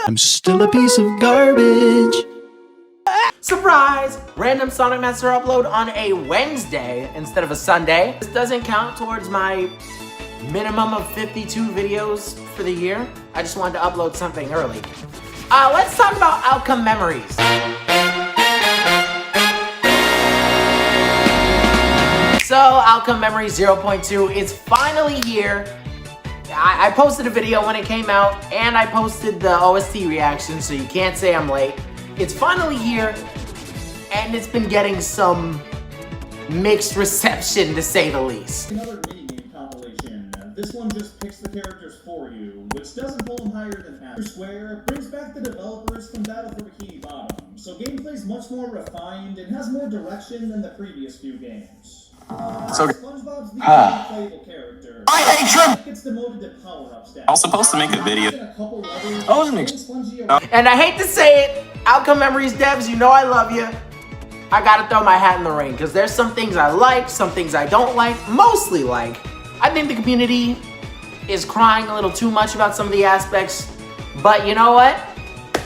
I'm still a piece of garbage. Surprise! Random SonicMaster upload on a Wednesday instead of a Sunday. This doesn't count towards my minimum of 52 videos for the year. I just wanted to upload something early. Let's talk about outcome memories. So, outcome memory 0.2 is finally here. I posted a video when it came out, and I posted the OST reaction, so you can't say I'm late. It's finally here, and it's been getting some mixed reception, to say the least. Another mini-game compilation. This one just picks the characters for you, which doesn't pull them higher than average. Square brings back the developers from Battle for Bikini Bottom, so gameplay's much more refined and has more direction than the previous few games. SpongeBob's the only playable character. I hate Shrimp! Gets demoted to power-up stats. I was supposed to make a video. I wasn't And I hate to say it, Outcome Memories devs, you know I love you. I gotta throw my hat in the ring, because there's some things I like, some things I don't like, mostly like. I think the community is crying a little too much about some of the aspects, but you know what?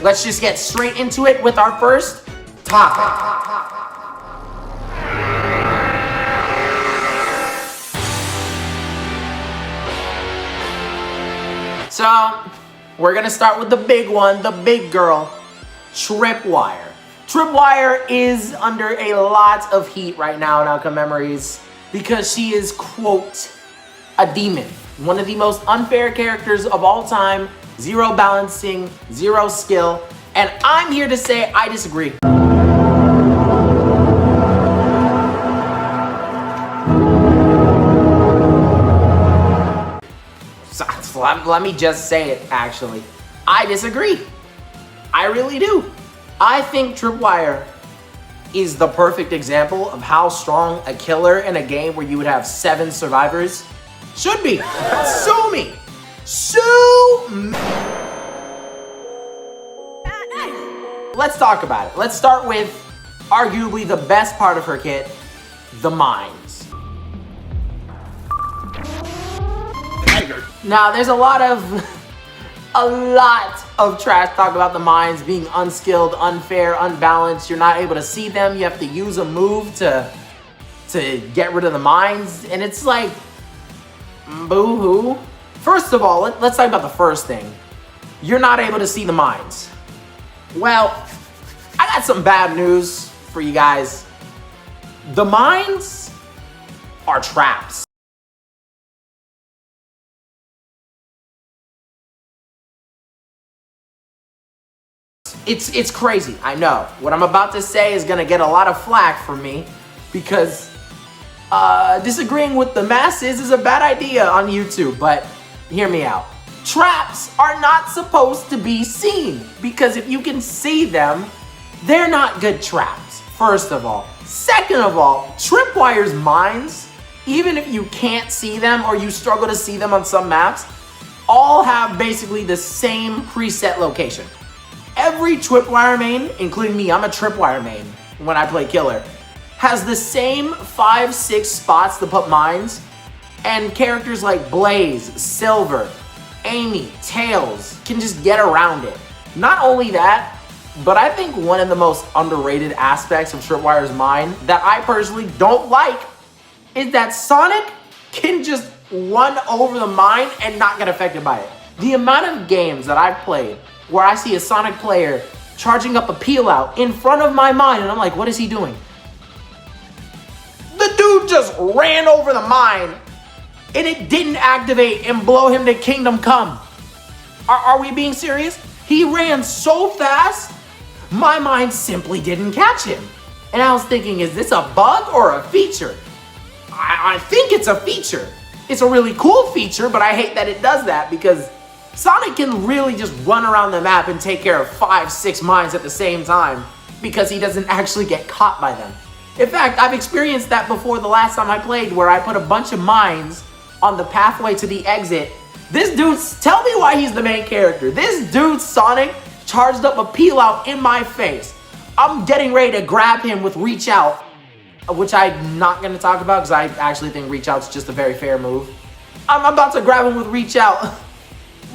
Let's just get straight into it with our first topic. So, we're gonna start with the big one, the big girl, Tripwire. Tripwire is under a lot of heat right now in Outcome Memories because she is, quote, a demon. One of the most unfair characters of all time, zero balancing, zero skill, and I'm here to say I disagree. Let me just say it, actually. I disagree. I really do. I think Tripwire is the perfect example of how strong a killer in a game where you would have 7 survivors should be. Sue me. Sue me. Let's talk about it. Let's start with arguably the best part of her kit, the mines. Now, there's a lot of trash talk about the mines being unskilled, unfair, unbalanced. You're not able to see them. You have to use a move to get rid of the mines. And it's like, boo-hoo. First of all, let's talk about the first thing. You're not able to see the mines. Well, I got some bad news for you guys. The mines are traps. It's crazy, I know. What I'm about to say is gonna get a lot of flack from me because disagreeing with the masses is a bad idea on YouTube, but hear me out. Traps are not supposed to be seen because if you can see them, they're not good traps, first of all. Second of all, Tripwire's mines, even if you can't see them or you struggle to see them on some maps, all have basically the same preset location. Every Tripwire main, including me, I'm a Tripwire main when I play Killer, has the same 5-6 spots to put mines, and characters like Blaze, Silver, Amy, Tails can just get around it. Not only that, but I think one of the most underrated aspects of Tripwire's mine that I personally don't like is that Sonic can just run over the mine and not get affected by it. The amount of games that I've played where I see a Sonic player charging up a peel out in front of my mine, and I'm like, what is he doing? The dude just ran over the mine, and it didn't activate and blow him to Kingdom Come. Are we being serious? He ran so fast, my mine simply didn't catch him. And I was thinking, is this a bug or a feature? I think it's a feature. It's a really cool feature, but I hate that it does that because Sonic can really just run around the map and take care of 5-6 mines at the same time because he doesn't actually get caught by them. In fact, I've experienced that before the last time I played where I put a bunch of mines on the pathway to the exit. This dude, tell me why he's the main character. This dude, Sonic, charged up a peel out in my face. I'm getting ready to grab him with Reach Out, which I'm not going to talk about because I actually think Reach Out's just a very fair move. I'm about to grab him with Reach Out.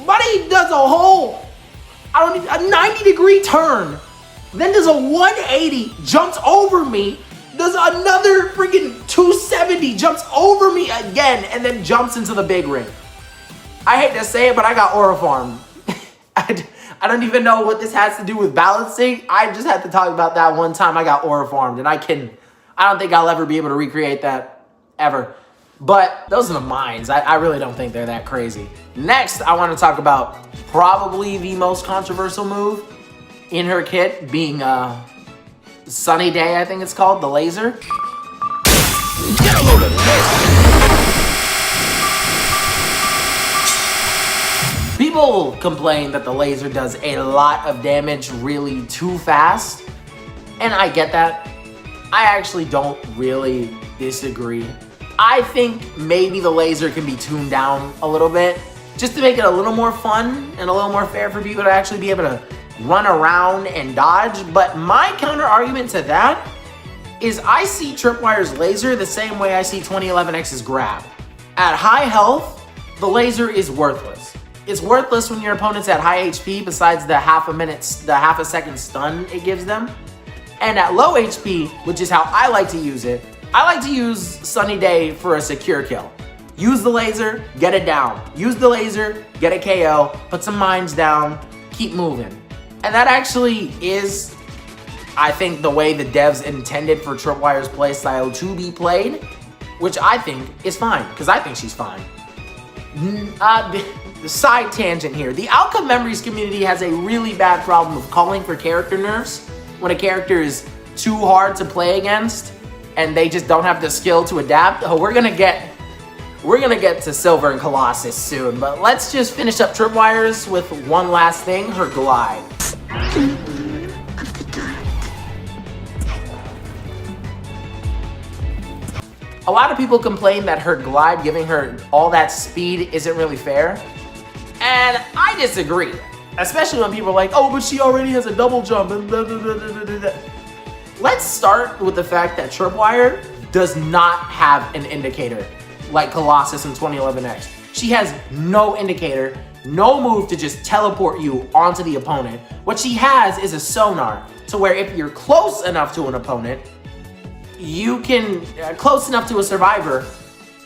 But he does a whole, I a 90-degree turn, then does a 180, jumps over me, does another freaking 270, jumps over me again, and then jumps into the big ring. I hate to say it, but I got aura farmed. I don't even know what this has to do with balancing. I just had to talk about that one time I got aura farmed, and I don't think I'll ever be able to recreate that, ever. But those are the mines. I really don't think they're that crazy. Next, I want to talk about probably the most controversial move in her kit being Sunny Day, I think it's called, the laser. Get a load of this. People complain that the laser does a lot of damage really too fast, and I get that. I actually don't really disagree. I think maybe the laser can be tuned down a little bit just to make it a little more fun and a little more fair for people to actually be able to run around and dodge. But my counter argument to that is I see Tripwire's laser the same way I see 2011X's grab. At high health, the laser is worthless. It's worthless when your opponent's at high HP besides the half a second stun it gives them. And at low HP, which is how I like to use it, I like to use Sunny Day for a secure kill. Use the laser, get it down. Use the laser, get a KO, put some mines down, keep moving. And that actually is, I think, the way the devs intended for Tripwire's playstyle to be played, which I think is fine, because I think she's fine. The side tangent here. The Outcome Memories community has a really bad problem of calling for character nerfs when a character is too hard to play against and they just don't have the skill to adapt. Oh, we're gonna get to Silver and Colossus soon, but let's just finish up Tripwire's with one last thing, her glide. A lot of people complain that her glide, giving her all that speed, isn't really fair. And I disagree. Especially when people are like, oh, but she already has a double jump. And blah, blah, blah, blah, blah, blah. Let's start with the fact that Tripwire does not have an indicator like Colossus in 2011X. She has no indicator, no move to just teleport you onto the opponent. What she has is a sonar, to where if you're close enough to an opponent, you can, close enough to a survivor,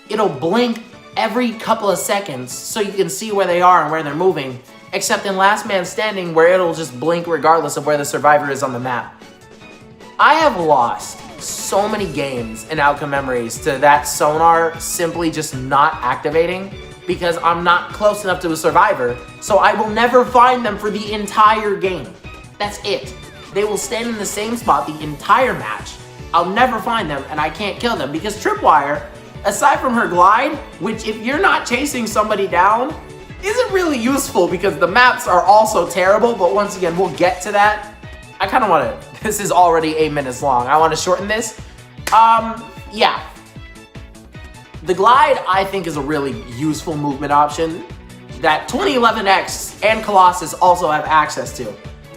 it'll blink every couple of seconds so you can see where they are and where they're moving, except in Last Man Standing where it'll just blink regardless of where the survivor is on the map. I have lost so many games in Outcome Memories to that sonar simply just not activating because I'm not close enough to a survivor, so I will never find them for the entire game. That's it. They will stand in the same spot the entire match. I'll never find them and I can't kill them because Tripwire, aside from her glide, which if you're not chasing somebody down, isn't really useful because the maps are also terrible, but once again, we'll get to that. I kind of want to, this is already 8 minutes long. I want to shorten this. Yeah. The glide, I think, is a really useful movement option that 2011X and Colossus also have access to.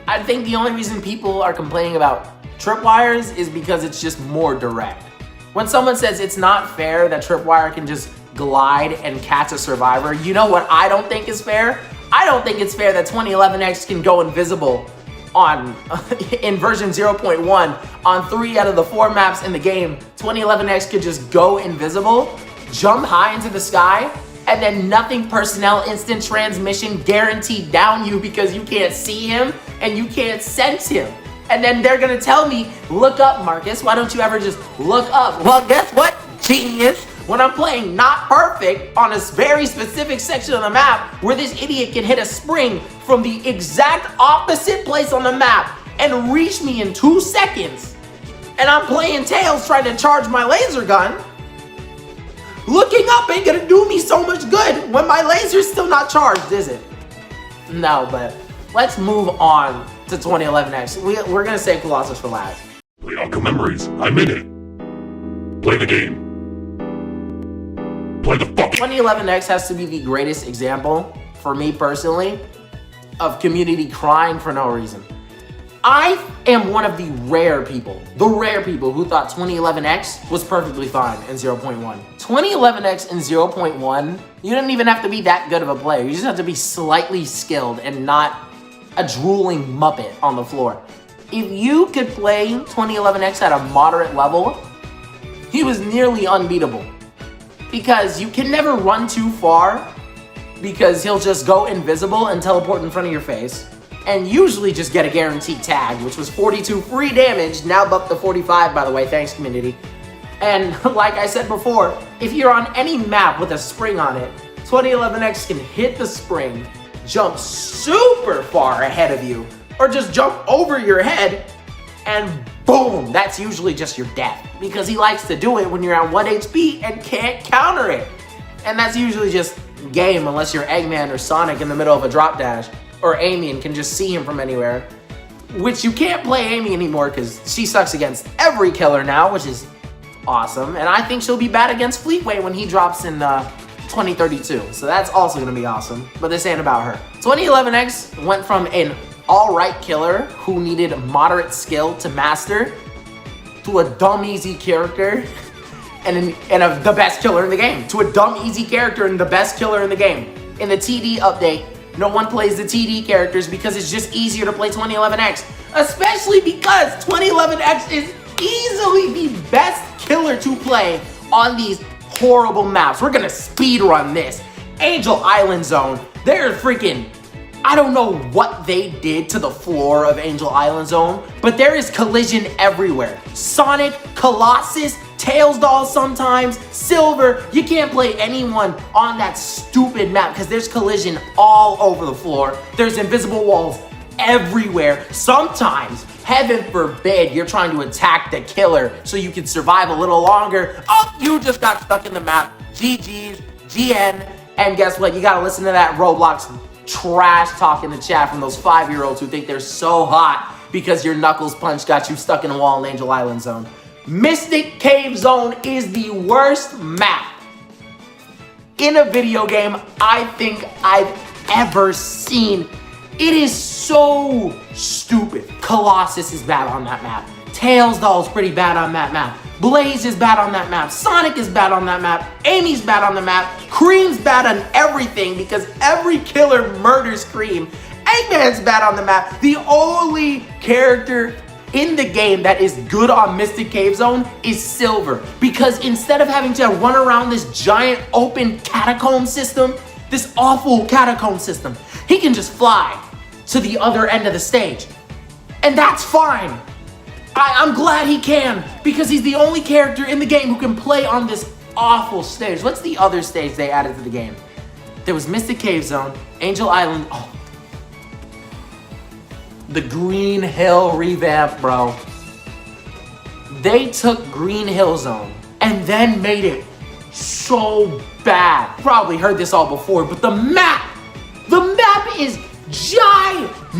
I think the only reason people are complaining about Tripwires is because it's just more direct. When someone says it's not fair that Tripwire can just glide and catch a survivor, you know what I don't think is fair? I don't think it's fair that 2011X can go invisible on in version 0.1 on 3 out of the 4 maps in the game. 2011X could just go invisible, jump high into the sky, and then nothing personnel instant transmission guaranteed down you because you can't see him and you can't sense him. And then they're gonna tell me, look up, Marcus. Why don't you ever just look up? Well, guess what, genius? When I'm playing not perfect on a very specific section of the map where this idiot can hit a spring from the exact opposite place on the map and reach me in 2 seconds, and I'm playing Tails trying to charge my laser gun, looking up ain't gonna do me so much good when my laser's still not charged, is it? No, but let's move on to 2011X. We're gonna save Colossus for last. Play Outcome Memories. I'm in it. Play the game. Play the fuck. 2011X has to be the greatest example, for me personally, of community crying for no reason. I am one of the rare people who thought 2011X was perfectly fine in 0.1. 2011X in 0.1, you didn't even have to be that good of a player. You just have to be slightly skilled and not a drooling Muppet on the floor. If you could play 2011X at a moderate level, he was nearly unbeatable. Because you can never run too far, because he'll just go invisible and teleport in front of your face, and usually just get a guaranteed tag, which was 42 free damage, now buffed to 45, by the way, thanks community. And like I said before, if you're on any map with a spring on it, 2011X can hit the spring, jump super far ahead of you, or just jump over your head, and boom, that's usually just your death. Because he likes to do it when you're at 1 HP and can't counter it. And that's usually just game unless you're Eggman or Sonic in the middle of a drop dash, or Amy and can just see him from anywhere. Which you can't play Amy anymore because she sucks against every killer now, which is awesome. And I think she'll be bad against Fleetway when he drops in 2032. So that's also gonna be awesome, but this ain't about her. 2011X went from an alright killer who needed moderate skill to master to a dumb easy character and the best killer in the game. To a dumb easy character and the best killer in the game. In the TD update, no one plays the TD characters because it's just easier to play 2011X. Especially because 2011X is easily the best killer to play on these horrible maps. We're gonna speed run this. Angel Island Zone. They're freaking, I don't know what they did to the floor of Angel Island Zone, but there is collision everywhere. Sonic, Colossus, Tails doll sometimes, Silver. You can't play anyone on that stupid map because there's collision all over the floor. There's invisible walls everywhere. Sometimes, heaven forbid, you're trying to attack the killer so you can survive a little longer. Oh, you just got stuck in the map. GG's, GN. And guess what? You gotta listen to that Roblox trash talk in the chat from those 5-year-olds who think they're so hot because your Knuckles punch got you stuck in a wall in Angel Island Zone. Mystic Cave Zone is the worst map in a video game I think I've ever seen. It is so stupid. Colossus is bad on that map. Tails doll's pretty bad on that map. Blaze is bad on that map. Sonic is bad on that map. Amy's bad on the map. Cream's bad on everything because every killer murders Cream. Eggman's bad on the map. The only character in the game that is good on Mystic Cave Zone is Silver, because instead of having to run around this giant open catacomb system, this awful catacomb system, he can just fly to the other end of the stage. And that's fine. I'm glad he can, because he's the only character in the game who can play on this awful stage. What's the other stage they added to the game? There was Mystic Cave Zone, Angel Island. Oh, the Green Hill revamp, bro. They took Green Hill Zone and then made it so bad. Probably heard this all before, but the map is ginormous.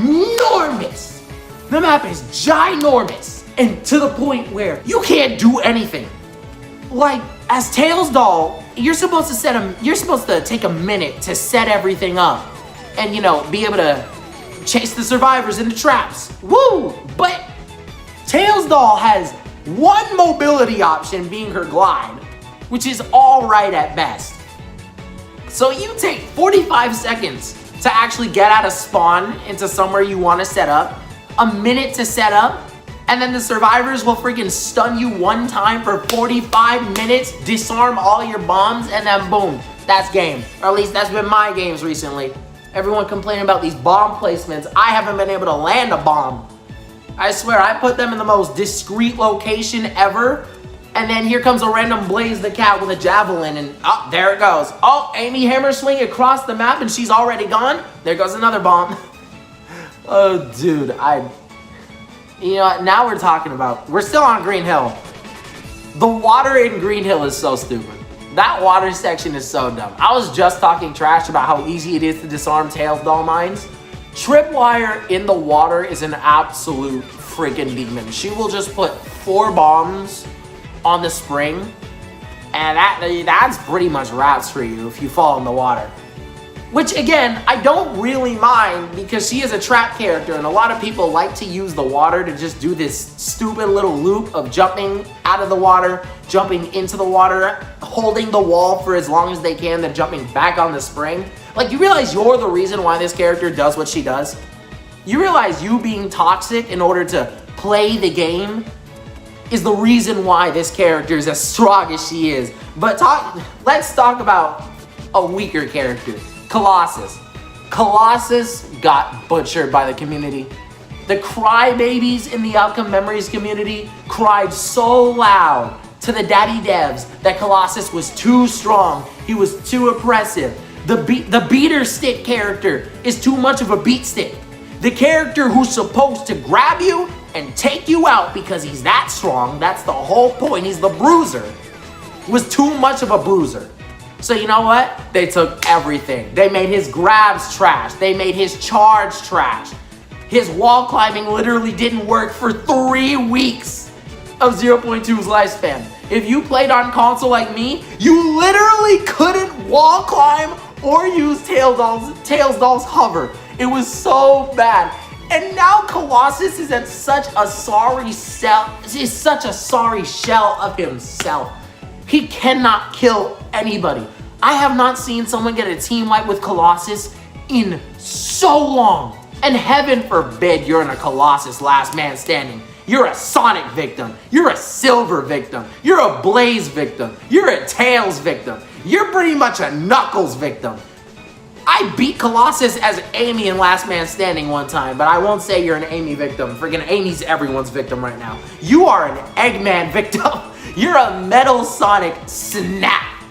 The map is ginormous, and to the point where you can't do anything. Like, as Tails doll, you're supposed to take a minute to set everything up and, you know, be able to chase the survivors into traps. Woo! But Tails doll has one mobility option, being her glide, which is all right at best. So you take 45 seconds to actually get out of spawn into somewhere you want to set up, a minute to set up, and then the survivors will freaking stun you one time for 45 minutes, disarm all your bombs, and then boom, that's game. Or at least that's been my games recently. Everyone complaining about these bomb placements. I haven't been able to land a bomb. I swear, I put them in the most discreet location ever, and then here comes a random Blaze the Cat with a javelin, and oh, there it goes. Oh, Amy hammer swing across the map, and she's already gone. There goes another bomb. Oh, dude, you know what, now we're talking about, we're still on Green Hill. The water in Green Hill is so stupid. That water section is so dumb. I was just talking trash about how easy it is to disarm Tails doll mines. Tripwire in the water is an absolute freaking demon. She will just put 4 bombs on the spring, and that's pretty much wraps for you if you fall in the water. Which, again, I don't really mind because she is a trap character, and a lot of people like to use the water to just do this stupid little loop of jumping out of the water, jumping into the water, holding the wall for as long as they can, then jumping back on the spring. Like, you realize you're the reason why this character does what she does? You realize you being toxic in order to play the game is the reason why this character is as strong as she is. But let's talk about a weaker character, Colossus. Colossus got butchered by the community. The crybabies in the Outcome Memories community cried so loud to the daddy devs that Colossus was too strong. He was too oppressive. The beater stick character is too much of a beat stick. The character who's supposed to grab you and take you out because he's that strong, that's the whole point, he's the bruiser, was too much of a bruiser. So you know what? They took everything. They made his grabs trash. They made his charge trash. His wall climbing literally didn't work for 3 weeks of 0.2's lifespan. If you played on console like me, you literally couldn't wall climb or use Tails Doll's hover. It was so bad. And now Colossus is at such a sorry shell of himself. He cannot kill anybody. I have not seen someone get a team wipe with Colossus in so long. And heaven forbid you're in a Colossus last man standing. You're a Sonic victim. You're a Silver victim. You're a Blaze victim. You're a Tails victim. You're pretty much a Knuckles victim. I beat Colossus as Amy in Last Man Standing one time, but I won't say you're an Amy victim. Friggin' Amy's everyone's victim right now. You are an Eggman victim. You're a Metal Sonic snap.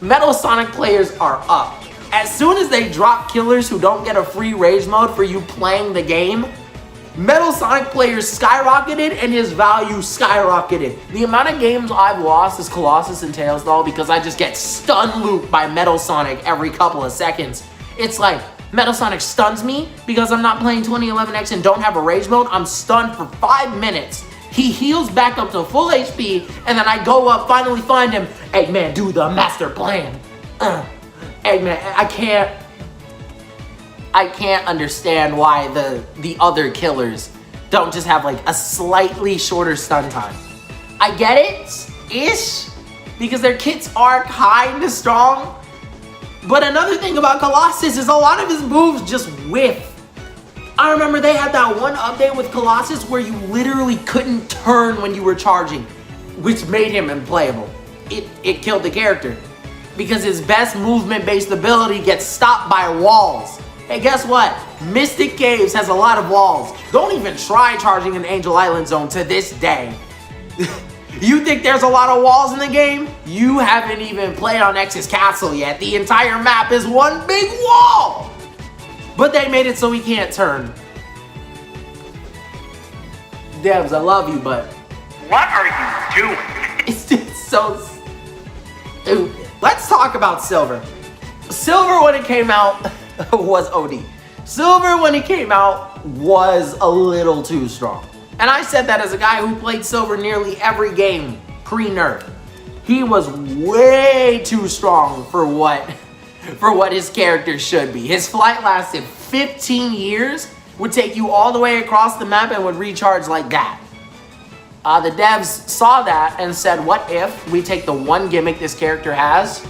Metal Sonic players are up. As soon as they drop killers who don't get a free rage mode for you playing the game, Metal Sonic players skyrocketed and his value skyrocketed. The amount of games I've lost as Colossus and Tails Doll because I just get stun looped by Metal Sonic every couple of seconds. It's like Metal Sonic stuns me because I'm not playing 2011X and don't have a rage mode. I'm stunned for 5 minutes. He heals back up to full HP and then I go up, finally find him. Eggman, do the master plan. Eggman, I can't understand why the other killers don't just have like a slightly shorter stun time. I get it-ish, because their kits are kinda strong. But another thing about Colossus is a lot of his moves just whiff. I remember they had that one update with Colossus where you literally couldn't turn when you were charging, which made him unplayable. It killed the character because his best movement-based ability gets stopped by walls. Hey, guess what? Mystic Caves has a lot of walls. Don't even try charging an Angel Island zone to this day. You think there's a lot of walls in the game? You haven't even played on X's castle yet. The entire map is one big wall. But they made it so he can't turn. Devs, I love you, but what are you doing? It's just so stupid. Let's talk about Silver. Silver, when it came out, was OD. Silver, when it came out, was a little too strong. And I said that as a guy who played Silver nearly every game pre-nerf. He was way too strong for what his character should be. His flight lasted 15 years, would take you all the way across the map and would recharge like that. The devs saw that and said, what if we take the one gimmick this character has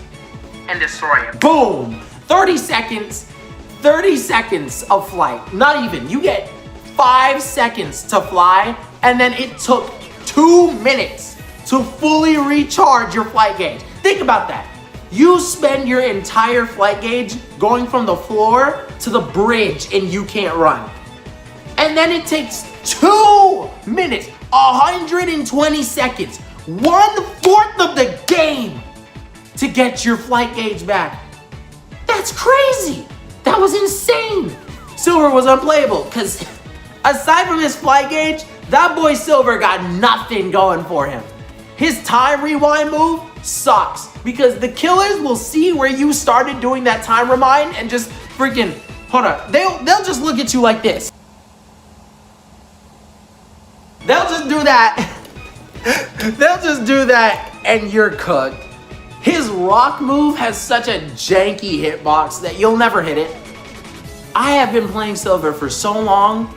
and destroy it? Boom! 30 seconds of flight. Not even. You get 5 seconds to fly, and then it took 2 minutes to fully recharge your flight gauge. Think about that. You spend your entire flight gauge going from the floor to the bridge and you can't run. And then it takes 2 minutes, 120 seconds, 1/4 of the game to get your flight gauge back. That's crazy. That was insane. Silver was unplayable because aside from his flight gauge, that boy Silver got nothing going for him. His time rewind move sucks because the killers will see where you started doing that time rewind and just freaking, hold on, they'll just look at you like this. They'll just do that. They'll just do that and you're cooked. His rock move has such a janky hitbox that you'll never hit it. I have been playing Silver for so long.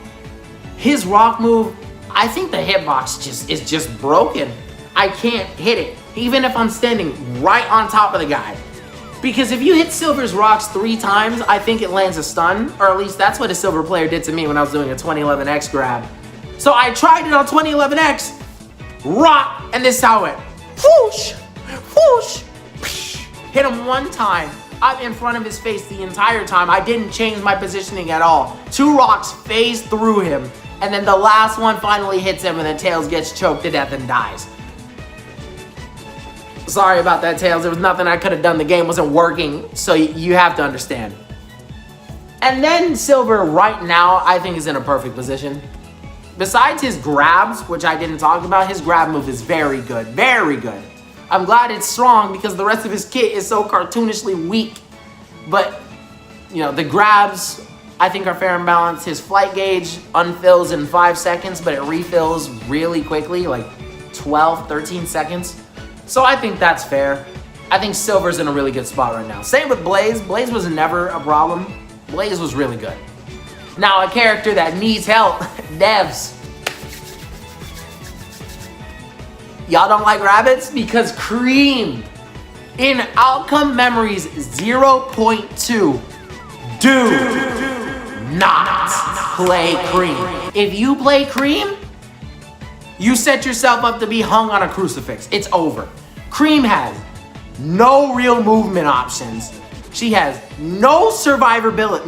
His rock move, I think the hitbox is just broken. I can't hit it, even if I'm standing right on top of the guy. Because if you hit Silver's rocks 3 times, I think it lands a stun, or at least that's what a Silver player did to me when I was doing a 2011X grab. So I tried it on 2011X, rock, and this is how it went. Whoosh, whoosh, psh. Hit him 1 time. I'm in front of his face the entire time. I didn't change my positioning at all. 2 rocks phased through him, and then the last one finally hits him, and then Tails gets choked to death and dies. Sorry about that, Tails. There was nothing I could have done. The game wasn't working, so you have to understand. And then Silver, right now, I think is in a perfect position. Besides his grabs, which I didn't talk about, his grab move is very good. Very good. I'm glad it's strong because the rest of his kit is so cartoonishly weak. But, you know, the grabs, I think, are fair and balanced. His flight gauge unfills in 5 seconds, but it refills really quickly, like 12, 13 seconds. So I think that's fair. I think Silver's in a really good spot right now. Same with Blaze. Blaze was never a problem. Blaze was really good. Now a character that needs help, devs. Y'all don't like rabbits? Because Cream in Outcome Memories 0.2, do not play Cream. If you play Cream, you set yourself up to be hung on a crucifix. It's over. Cream has no real movement options. She has no survivability.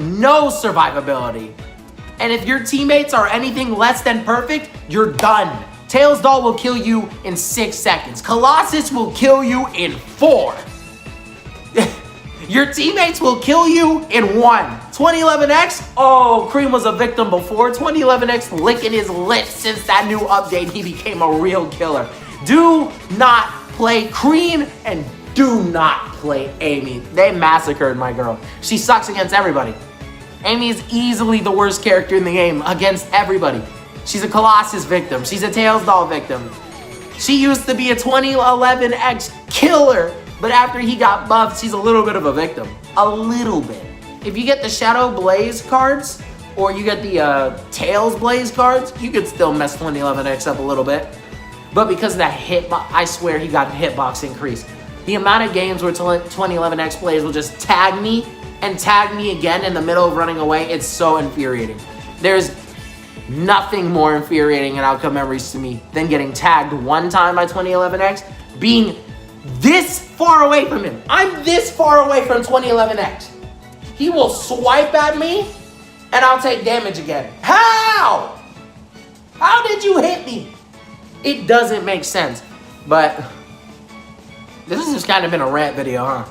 And if your teammates are anything less than perfect, you're done. Tails Doll will kill you in 6 seconds. Colossus will kill you in 4. Your teammates will kill you in 1. 2011X, oh, Cream was a victim before. 2011X licking his lips since that new update. He became a real killer. Do not play Cream and do not play Amy. They massacred my girl. She sucks against everybody. Amy is easily the worst character in the game against everybody. She's a Colossus victim. She's a Tails Doll victim. She used to be a 2011X killer, but after he got buffed, she's a little bit of a victim. A little bit. If you get the Shadow Blaze cards, or you get the Tails Blaze cards, you could still mess 2011X up a little bit. But because of that hitbox, I swear he got hitbox increase. The amount of games where 2011X players will just tag me and tag me again in the middle of running away, it's so infuriating. There's nothing more infuriating in Outcome Memories to me than getting tagged 1 time by 2011X, being this far away from him. I'm this far away from 2011X. He will swipe at me and I'll take damage again. How? How did you hit me? It doesn't make sense. But this has just kind of been a rant video, huh?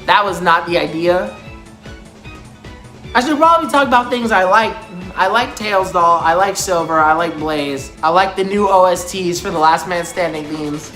That was not the idea. I should probably talk about things I like. I like Tails Doll, I like Silver, I like Blaze. I like the new OSTs for the Last Man Standing themes.